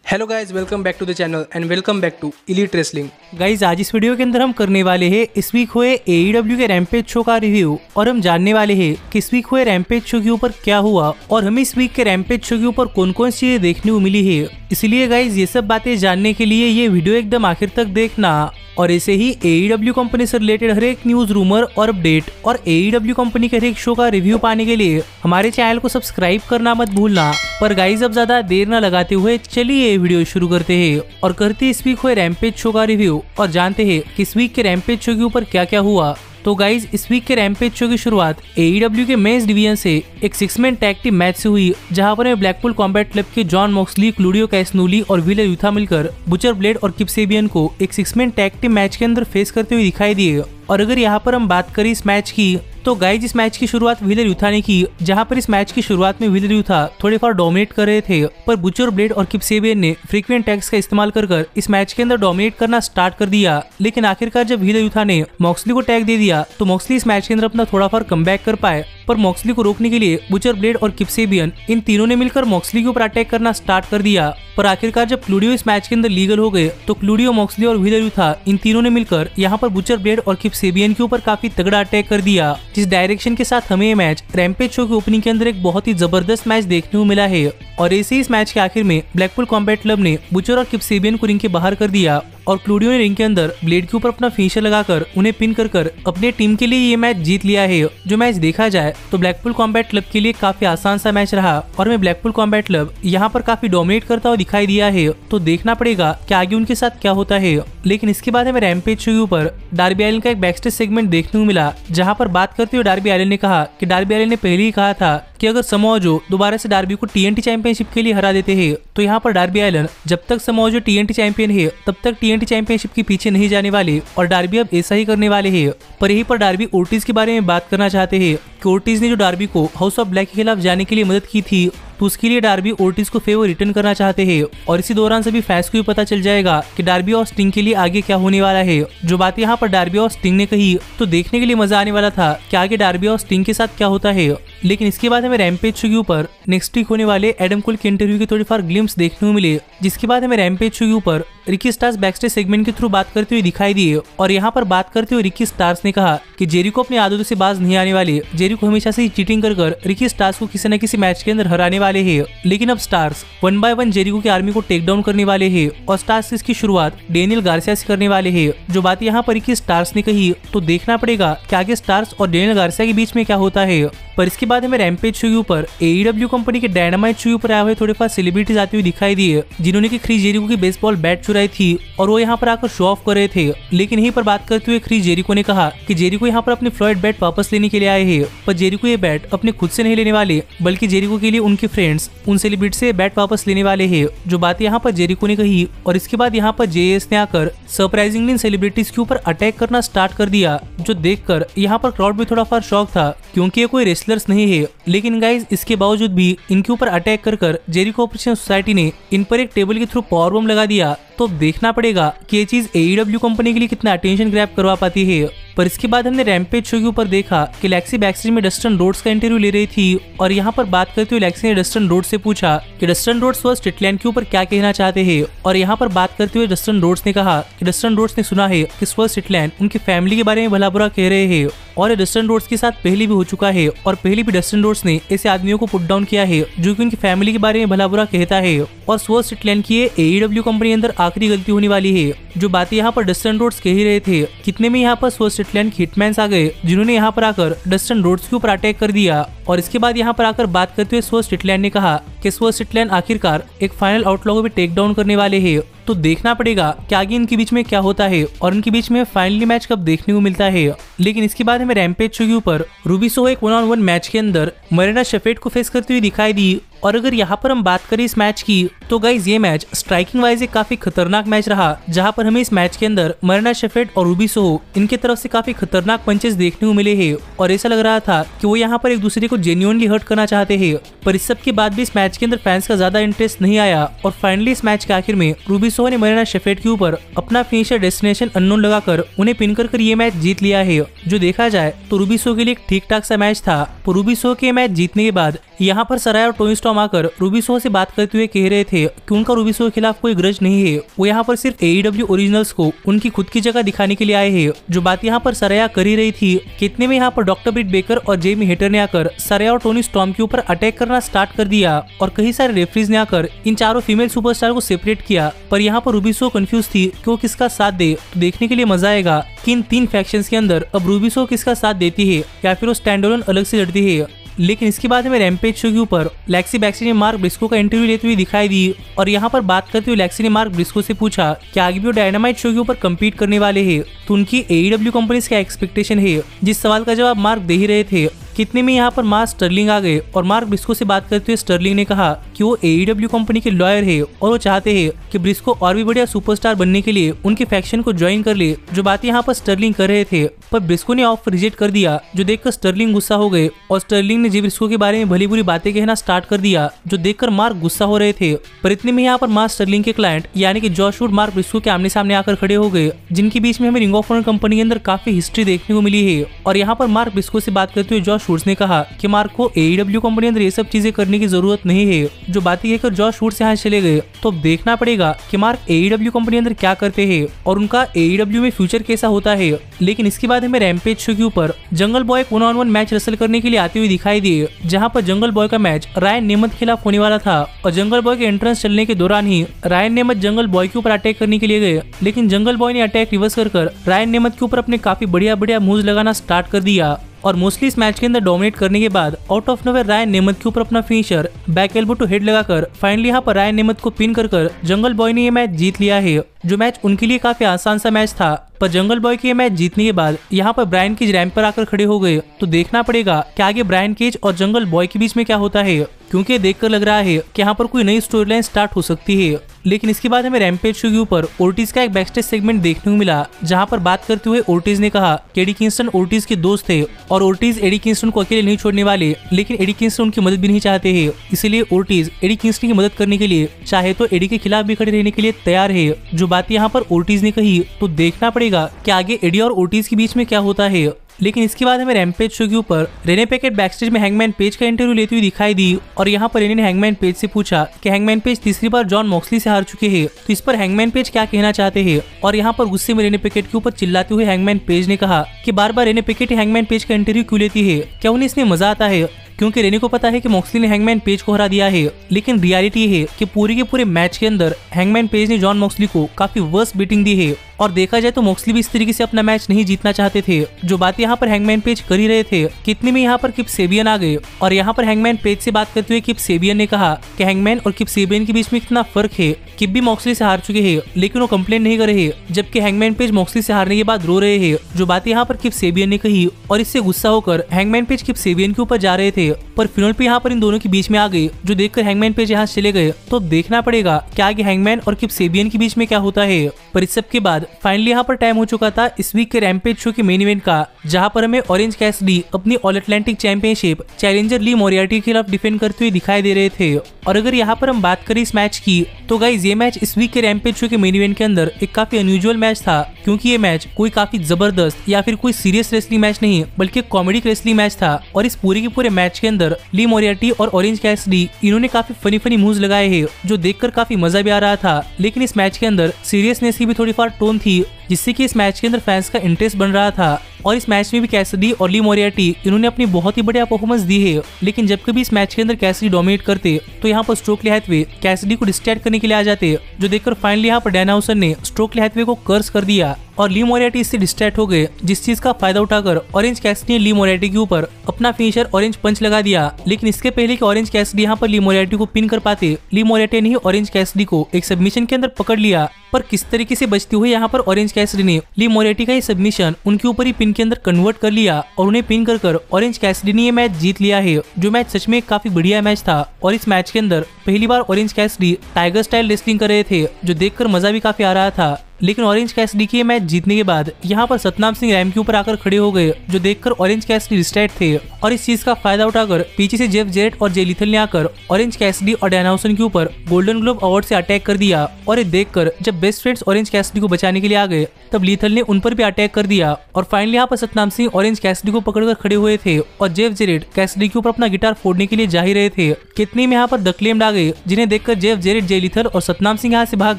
Hello guys, welcome back to the channel and welcome back to Elite Wrestling. Guys आज इस video के अंदर हम करने वाले हैं इस वीक हुए AEW के रैम्पेज शो का रिव्यू और हम जानने वाले हैं कि इस वीक हुए रैम्पेज शो के ऊपर क्या हुआ और हमें इस वीक के रैम्पेज शो के ऊपर कौन कौन सी चीजें देखने को मिली है। इसलिए गाइज ये सब बातें जानने के लिए ये वीडियो एकदम आखिर तक देखना और ऐसे ही AEW कंपनी से रिलेटेड हर एक न्यूज, रूमर और अपडेट और AEW कंपनी के हर एक शो का रिव्यू पाने के लिए हमारे चैनल को सब्सक्राइब करना मत भूलना। पर गाइज अब ज्यादा देर न लगाते हुए चलिए ये वीडियो शुरू करते हैं और करते हैं इस वीक हुए रैम्पेज शो का रिव्यू और जानते हैं कि इस वीक के रैम्पेज शो के ऊपर क्या क्या हुआ। तो गाइज इस वीक के रैम्पेज शो की शुरुआत AEW के मेंस डिवीजन से एक 6-मैन टैग टीम मैच से हुई, जहां पर ब्लैकपूल कॉम्बैट क्लब के जॉन मॉक्सली, क्लूडियो कैसनूली और विलर यूथा मिलकर बुचर ब्लेड और किप सेबियन को एक 6-मैन टैग टीम मैच के अंदर फेस करते हुए दिखाई दिए। और अगर यहाँ पर हम बात करें इस मैच की तो गाइज इस मैच की शुरुआत विलर यूथा ने की, जहां पर इस मैच की शुरुआत में विलर यूथा थोड़े फार डोमिनेट कर रहे थे, पर बुचर ब्लेड और किप सेबियन ने फ्रीक्वेंट टैग्स का इस्तेमाल कर इस मैच के अंदर डोमिनेट करना स्टार्ट कर दिया। लेकिन आखिरकार जब विलर यूथा ने मॉक्सली को टैग दे दिया तो मॉक्सली इस मैच के अंदर अपना थोड़ा फार कमबैक कर पाए, पर मॉक्सली को रोकने के लिए बुचर ब्लेड और किप सेबियन इन तीनों ने मिलकर मॉक्सली के ऊपर अटैक करना स्टार्ट कर दिया। पर आखिरकार जब क्लूडियो इस मैच के अंदर लीगल हो गए तो क्लूडियो, मॉक्सली और विलर यूथा इन तीनों ने मिलकर यहाँ पर बुचर ब्लेड और किप सेबियन के ऊपर काफी तगड़ा अटैक कर दिया, जिस डायरेक्शन के साथ हमें ये मैच रैम्पेज शो की ओपनिंग के अंदर एक बहुत ही जबरदस्त मैच देखने को मिला है। और ऐसे ही इस मैच के आखिर में ब्लैकपूल कॉम्बैट क्लब ने बुचर और किप सेबियन को रिंग के बाहर कर दिया और क्लूडियो ने रिंग के अंदर ब्लेड के ऊपर अपना फिनिशर लगाकर उन्हें पिन कर अपने टीम के लिए ये मैच जीत लिया है। जो मैच देखा जाए तो ब्लैकपूल कॉम्बैट क्लब के लिए काफी आसान सा मैच रहा और हमें ब्लैकपूल कॉम्बैट क्लब यहाँ पर काफी डोमिनेट करता हुआ दिखाई दिया है, तो देखना पड़ेगा कि आगे उनके साथ क्या होता है। लेकिन इसके बाद हमें रैम्पेज शो के ऊपर डार्बी अलिन का एक बैकस्टेज सेगमेंट देखने को मिला, जहाँ पर बात करते हुए डार्बी अलिन ने कहा कि डार्बी अलिन ने पहले ही कहा था कि अगर समोआ जो दोबारा से डार्बी को TNT चैंपियनशिप के लिए हरा देते हैं तो यहाँ पर डार्बी अलिन जब तक समोआ जो TNT चैंपियन है तब तक TNT चैंपियनशिप के पीछे नहीं जाने वाले और डार्बी अब ऐसा ही करने वाले हैं। पर यहीं पर डार्बी ओर्टिज के बारे में बात करना चाहते हैं कि ओर्टिज ने जो डार्बी को हाउस ऑफ ब्लैक के खिलाफ जाने के लिए मदद की थी तो उसके लिए डार्बी ओर्टिज को फेवर रिटर्न करना चाहते हैं और इसी दौरान सभी फैंस को भी पता चल जाएगा कि डार्बी और स्टिंग के लिए आगे क्या होने वाला है। जो बात यहाँ पर डार्बी और स्टिंग ने कही तो देखने के लिए मजा आने वाला था कि आगे डार्बी और स्टिंग के साथ क्या होता है। लेकिन इसके बाद हमें रैम्पेज शो के ऊपर नेक्स्ट वीक होने वाले एडम कोल के इंटरव्यू के थोड़ी फार ग्लिम्स देखने को मिले, जिसके बाद हमें रैम्पेज शो के ऊपर रिकी स्टार्स बैकस्टेज सेगमेंट के थ्रू बात करते हुए दिखाई दिए और यहाँ पर बात करते हुए रिकी स्टार्स ने कहा कि जेरिको अपनी आदतों से बाज नहीं आने वाले। जेरिको हमेशा से चीटिंग कर रिकी स्टार्स को किसी न किसी मैच के अंदर हराने वाले हैं, लेकिन अब स्टार्स 1 बाय 1 जेरिको की आर्मी को टेक डाउन करने वाले हैं और स्टार्स इसकी शुरुआत डेनियल गार्सिया से करने वाले हैं। जो बात यहाँ पर रिकी स्टार्स ने कही तो देखना पड़ेगा कि आगे स्टार्स और डेनियल गार्सिया के बीच में क्या होता है। पर इसके बाद हमें रैम्पेज शो के ऊपर AEW कंपनी के डायनामाइट शो के ऊपर आए हुए थोड़े फार सेलिब्रिटीज आते हुए दिखाई दिए, जिन्होंने कि क्रिस जेरिको की बेसबॉल बैट चुराई थी और वो यहाँ पर आकर शो ऑफ कर रहे थे। लेकिन यहीं पर बात करते हुए क्रिस जेरिको ने कहा कि जेरिको यहाँ पर अपनी फ्लॉयड बैट वापस लेने के लिए आए हैं, पर जेरिको ये बैट अपने खुद से नहीं लेने वाले बल्कि जेरिको के लिए उनके फ्रेंड्स उन सेलिब्रिटी से बैट वापस लेने वाले हैं। जो बात यहाँ पर जेरिको ने कही और इसके बाद यहाँ पर JAS ने आकर सरप्राइजिंगली इन सेलिब्रिटीज के ऊपर अटैक करना स्टार्ट कर दिया, जो देखकर यहाँ पर क्राउड भी थोड़ा फार शॉक था क्योंकि ये कोई रेसलर्स नहीं है। लेकिन गाइज इसके बावजूद भी इनके ऊपर अटैक कर जेरिको ऑपरेशन सोसाइटी ने इन पर एक टेबल के थ्रू पावर बम लगा दिया। तो देखना पड़ेगा कि ये चीज AEW कंपनी के लिए कितना अटेंशन ग्रैब करवा पाती है। पर इसके बाद हमने रैम्पेज शो के ऊपर देखा कि लेक्सी बैकस्टेज में डस्टन रोड्स का इंटरव्यू ले रही थी और यहाँ पर बात करते हुए लेक्सी ने डस्टन रोड्स से पूछा कि डस्टन रोड्स वर्सेस स्ट्रिकलैंड के ऊपर क्या कहना चाहते हैं। और यहाँ पर बात करते हुए डस्टन रोड्स ने कहा कि डस्टन रोड्स ने सुना है कि वर्सेस स्ट्रिकलैंड उनकी फैमिली के बारे में भला बुरा कह रहे हैं और ये डस्टन रोड्स के साथ पहले भी हो चुका है और पहले भी डस्टन रोड्स ने ऐसे आदमियों को पुट डाउन किया है जो कि उनकी फैमिली के बारे में भला बुरा कहता है और वर्सेस स्ट्रिकलैंड की AEW कंपनी अंदर आखिरी गलती होने वाली है। जो बातें यहाँ पर डस्टन रोड्स कह ही रहे थे, कितने में यहाँ पर वर्सेस स्ट्रिकलैंड के हिटमैन्स आ गए जिन्होंने यहाँ पर आकर डस्टन रोड्स के ऊपर अटैक कर दिया। और इसके बाद यहाँ पर आकर बात करते हुए वर्सेस स्ट्रिकलैंड ने कहा कि वर्सेस स्ट्रिकलैंड आखिरकार एक फाइनल आउटलॉ को भी टेक डाउन करने वाले हैं। तो देखना पड़ेगा कि आगे इनके बीच में क्या होता है और इनके बीच में फाइनली मैच कब देखने को मिलता है। लेकिन इसके बाद हमें रैम्पेज शो के ऊपर रूबी सोहो एक 1-on-1 मैच के अंदर मरीना शेफर्ड को फेस करते हुए दिखाई दी। और अगर यहाँ पर हम बात करें इस मैच की तो गाइज ये मैच स्ट्राइकिंग वाइज एक काफी खतरनाक मैच रहा, जहाँ पर हमें इस मैच के अंदर मरीना शेफर्ड और रूबी सोहो इनके तरफ से काफी खतरनाक पंचेस देखने को मिले हैं और ऐसा लग रहा था कि वो यहाँ पर एक दूसरे को जेन्युइनली हर्ट करना चाहते हैं। पर इस सब के बाद भी इस मैच के अंदर फैंस का ज्यादा इंटरेस्ट नहीं आया और फाइनली इस मैच के आखिर में रूबी सोहो ने मरीना शेफर्ड के ऊपर अपना फिनिशर डेस्टिनेशन अननोन लगाकर उन्हें पिन कर ये मैच जीत लिया है। जो देखा जाए तो रूबी सोहो के लिए एक ठीक ठाक सा मैच था, पर रूबी सोहो के मैच जीतने के बाद यहाँ पर सराय और टोनी स्टॉर्म आकर रूबी सोहो से बात करते हुए कह रहे थे थे कि उनका रूबिसो के खिलाफ कोई ग्रज नहीं है, वो यहाँ पर सिर्फ AEW ओरिजिनल्स को उनकी खुद की जगह दिखाने के लिए आए हैं। जो बात यहाँ पर सरया कर ही रही थी, कितने में यहाँ पर डॉक्टर ब्रिट बेकर और जेमी हेटर ने आकर सरया और टोनी स्टॉर्म के ऊपर अटैक करना स्टार्ट कर दिया और कई सारे रेफरीज ने आकर इन चारों फीमेल सुपरस्टार को सेपरेट किया। पर यहाँ पर रूबिसो कंफ्यूज थी कि वो किसका साथ दे। तो देखने के लिए मजा आएगा कि इन 3 फैक्शंस के अंदर अब रूबिसो किसका साथ देती है या फिर वो स्टैंड अलोन अलग से लड़ती है। लेकिन इसके बाद हमें रैम्पेज शो के ऊपर लेक्सी बैक्सी ने मार्क ब्रिस्को का इंटरव्यू लेते हुए दिखाई दी और यहाँ पर बात करते हुए लेक्सी ने मार्क ब्रिस्को से पूछा कि आगे भी वो डायनामाइट शो के ऊपर कम्पीट करने वाले हैं, तो उनकी AEW कंपनीज क्या एक्सपेक्टेशन है। जिस सवाल का जवाब मार्क दे ही रहे थे, कितने में यहाँ पर मार्क स्टर्लिंग आ गए और मार्क ब्रिस्को से बात करते हुए स्टर्लिंग ने कहा कि वो AEW कंपनी के लॉयर है और वो चाहते हैं कि ब्रिस्को और भी बढ़िया सुपरस्टार बनने के लिए उनके फैक्शन को ज्वाइन कर ले। जो बात यहाँ पर स्टर्लिंग कर रहे थे, पर ब्रिस्को ने ऑफर रिजेक्ट कर दिया, जो देखकर स्टर्लिंग गुस्सा हो गए और स्टर्लिंग ने जी ब्रिस्को के बारे में भली बुरी बातें कहना स्टार्ट कर दिया, जो देखकर मार्क गुस्सा हो रहे थे। पर इतने में यहाँ पर मार्क स्टर्लिंग के क्लाइंट यानी कि जॉश वुड मार्क ब्रिस्को के आमने सामने आकर खड़े हो गए, जिनके बीच में हमें रिंग ऑफ ऑनर कंपनी के अंदर काफी हिस्ट्री देखने को मिली है। और यहाँ पर मार्क ब्रिस्को से बात करते हुए जॉश वुड्स ने कहा कि मार्क को AEW कंपनी अंदर ये सब चीजें करने की जरूरत नहीं है। जो बातें कहकर जॉश वुड्स यहाँ चले गए, तो अब देखना पड़ेगा कि मार्क AEW कंपनी अंदर क्या करते हैं और उनका AEW में फ्यूचर कैसा होता है। लेकिन इसके बाद हमें रैम्पेज शो के ऊपर जंगल बॉय 1-on-1 मैच रसल करने के लिए आते हुए दिखाई दिए, जहाँ पर जंगल बॉय का मैच रायन नेमथ के खिलाफ होने वाला था और जंगल बॉय के एंट्रेंस चलने के दौरान ही रायन नेमथ जंगल बॉय के ऊपर अटैक करने के लिए गए, लेकिन जंगल बॉय ने अटैक रिवर्स कर रायन नेमथ के ऊपर अपने काफी बढ़िया मूव्स लगाना स्टार्ट कर दिया और मोस्टली इस मैच के अंदर डोमिनेट करने के बाद out of nowhere Ryan Nemeth के ऊपर अपना finisher back elbow to head लगाकर फाइनली यहाँ पर रायन नेमथ को पिन कर जंगल बॉय ने ये मैच जीत लिया है। जो मैच उनके लिए काफी आसान सा मैच था, पर जंगल बॉय के ये मैच जीतने के बाद यहाँ पर ब्रायन केज रैंप पर आकर खड़े हो गए। तो देखना पड़ेगा कि आगे ब्रायन केज और जंगल बॉय के बीच में क्या होता है, क्योंकि देखकर लग रहा है कि यहाँ पर कोई नई स्टोरी लाइन स्टार्ट हो सकती है। लेकिन इसके बाद हमें रैम्पेज शो के ऊपर ओर्टिज का एक बैकस्टेज सेगमेंट देखने को मिला, जहाँ पर बात करते हुए ओर्टिज ने कहा कि एडी किंगस्टन ओर्टिज के दोस्त थे और ओर्टिज एडी किंगस्टन को अकेले नहीं छोड़ने वाले, लेकिन एडी किंगस्टन उनकी मदद भी नहीं चाहते हैं। इसीलिए ओर्टिज एडी किंगस्टन की मदद करने के लिए चाहे तो एडी के खिलाफ भी खड़े रहने के लिए तैयार है। जो बात यहाँ पर ओर्टिज ने कही, तो देखना पड़ेगा कि आगे एडी और ओर्टिज के बीच में क्या होता है। लेकिन इसके बाद हमें रैम्पेज शो के ऊपर रेने पैकेट बैकस्टेज में हैंगमैन पेज का इंटरव्यू लेती हुई दिखाई दी और यहाँ पर रेने ने हैंगमैन पेज से पूछा कि हैंगमैन पेज तीसरी बार जॉन मॉक्सली से हार चुके हैं, तो इस पर हैंगमैन पेज क्या कहना चाहते हैं। और यहाँ पर गुस्से में रेने पैकेट के ऊपर चिल्लाते हुए हैंगमैन पेज ने कहा कि बार बार रेने पैकेट हैंगमैन पेज का इंटरव्यू क्यों लेती है, क्या उन्हें इसमें मजा आता है, क्योंकि रेने को पता है कि मॉक्सली ने हैंगमैन पेज को हरा दिया है। लेकिन रियलिटी है कि पूरे के पूरे मैच के अंदर हैंगमैन पेज ने जॉन मॉक्सली को काफी वर्स्ट बीटिंग दी है और देखा जाए तो मॉक्सली भी इस तरीके से अपना मैच नहीं जीतना चाहते थे। जो बात यहाँ पर हैंगमैन पेज कर ही रहे थे, कितने में यहाँ पर किप सेबियन आ गए और यहाँ पर हैंगमैन पेज से बात करते हुए किप सेबियन ने कहा कि हैंगमैन और किप सेबियन के बीच में कितना फर्क है। किप भी मॉक्सली से हार चुके हैं, लेकिन वो कंप्लेन नहीं कर रहे, जबकि हैंगमैन पेज मॉक्सली से हारने के बाद रो रहे हैं। जो बात यहाँ पर किप सेबियन ने कही और इससे गुस्सा होकर हैंगमैन पेज किप सेबियन के ऊपर जा रहे थे, पर फिनोल पे यहाँ पर इन दोनों के बीच में आ गए, जो देखकर हैंगमैन पेज यहाँ चले गए। तो देखना पड़ेगा कि आगे हैंगमैन और किप सेबियन के बीच में क्या होता है। पर इस सब के बाद फाइनली यहाँ पर टाइम हो चुका था इस वीक के रैम्पेज शो के मेन इवेंट का, जहाँ पर हमें ऑरेंज कैसिडी अपनी ऑल अटलांटिक चैंपियनशिप चैलेंजर ली मोरियार्टी के खिलाफ डिफेंड करते हुए दिखाई दे रहे थे। और अगर यहाँ पर हम बात करें इस मैच की, तो गाइज ये मैच इस वीक के रैम्पेज शो के मेन इवेंट के अंदर एक काफी अनयूजुअल मैच था, क्योंकि ये मैच कोई काफी जबरदस्त या फिर कोई सीरियस रेसलिंग मैच नहीं, बल्कि कॉमेडी रेसलिंग मैच था। और इस पूरे के पूरे मैच के अंदर ली मोरियार्टी और ऑरेंज कैसिडी इन्होंने काफी फनी मूव्स लगाए हैं, जो देखकर काफी मजा भी आ रहा था। लेकिन इस मैच के अंदर सीरियसनेस की भी थोड़ी फार टोन थी, जिससे कि इस मैच के अंदर फैंस का इंटरेस्ट बन रहा था। और इस मैच में भी कैसिडी और ली मोरियार्टी इन्होंने अपनी बहुत ही बढ़िया परफॉर्मेंस दी है। लेकिन जब कभी इस मैच के अंदर कैसिडी डोमिनेट करते, तो यहाँ पर स्ट्रोकली हैथवे कैसिडी को डिस्ट्रैक्ट करने के लिए आ जाते, जो देखकर फाइनली यहाँ पर डैन हाउसन ने स्ट्रोकली हैथवे को कर्स कर दिया और ली मोरियार्टी इससे डिस्ट्रैक्ट हो गए, जिस चीज का फायदा उठाकर ऑरेंज कैसिडी ने ली मोरियार्टी के ऊपर अपना फिनिशर ऑरेंज पंच लगा दिया। लेकिन इसके पहले कि ऑरेंज कैसिडी यहाँ पर ली मोरियार्टी को पिन कर पाते, ली मोरियार्टी ने ही ऑरेंज कैसिडी को एक सबमिशन के अंदर पकड़ लिया। पर किस तरीके से बचते हुए यहाँ पर ऑरेंज कैसिडी ने ली मोरियार्टी का ये सबमिशन उनके ऊपर ही पिन के अंदर कन्वर्ट कर लिया और उन्हें पिन कर ऑरेंज कैसिडी ने ये मैच जीत लिया है। जो मैच सच में काफी बढ़िया मैच था और इस मैच के अंदर पहली बार Orange Cassidy tiger style wrestling कर रहे थे, जो देखकर मजा भी काफी आ रहा था। लेकिन ऑरेंज कैसिडी के मैच जीतने के बाद यहाँ पर सतनाम सिंह रैम के ऊपर आकर खड़े हो गए, जो देखकर ऑरेंज कैसिडी डिस्ट्रैक्ट थे और इस चीज का फायदा उठाकर पीछे से जेफ जेरेट और जे लीथल ने आकर ऑरेंज कैसिडी और डैनहाउसन के ऊपर गोल्डन ग्लोब अवार्ड से अटैक कर दिया। और ये देखकर जब बेस्ट फ्रेंड्स ऑरेंज कैसिडी को बचाने के लिए आ गए, तब लीथल ने उन पर भी अटैक कर दिया और फाइनली यहाँ पर सतनाम सिंह ऑरेंज कैसिडी को पकड़कर खड़े हुए थे और जेफ जेरेट कैसिडी के ऊपर अपना गिटार फोड़ने के लिए जा ही रहे थे। कितने में यहाँ पर द क्लेम्ड आ गए, जिन्हें देखकर जेफ जेरेट, जे लीथल और सतनाम सिंह यहाँ से भाग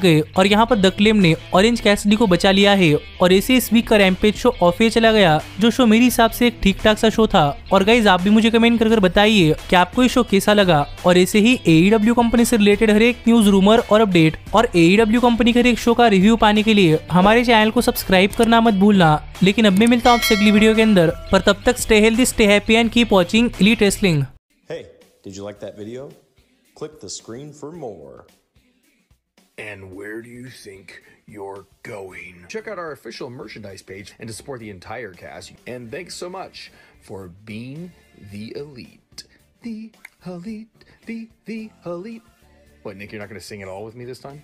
गए और यहाँ पर द क्लेम्ड ने ऑरेंज कैसिडी को बचा लिया है। और ऐसे इस वीक का रैम्पेज शो ऑफ एयर चला गया, जो शो मेरे हिसाब से एक ठीक ठाक सा शो था। और गाइज आप भी मुझे कमेंट कर बताइए कि आपको ये शो कैसा लगा। और ऐसे ही AEW कंपनी से रिलेटेड हर एक न्यूज, रूमर और अपडेट और AEW कंपनी के हर एक शो का रिव्यू पाने के लिए हमारे चैनल को सब्सक्राइब करना मत भूलना। लेकिन अब मैं मिलता हूँ आपसे अगली वीडियो के अंदर, पर तब तक stay healthy, stay happy and keep watching elite wrestling. Hey, did you like that video? Click the screen for more. And where do you think you're going? Check out our official merchandise page and to support the entire cast. And thanks so much for being the elite. The elite, the elite. What, Nick, you're not going to sing it all with me this time?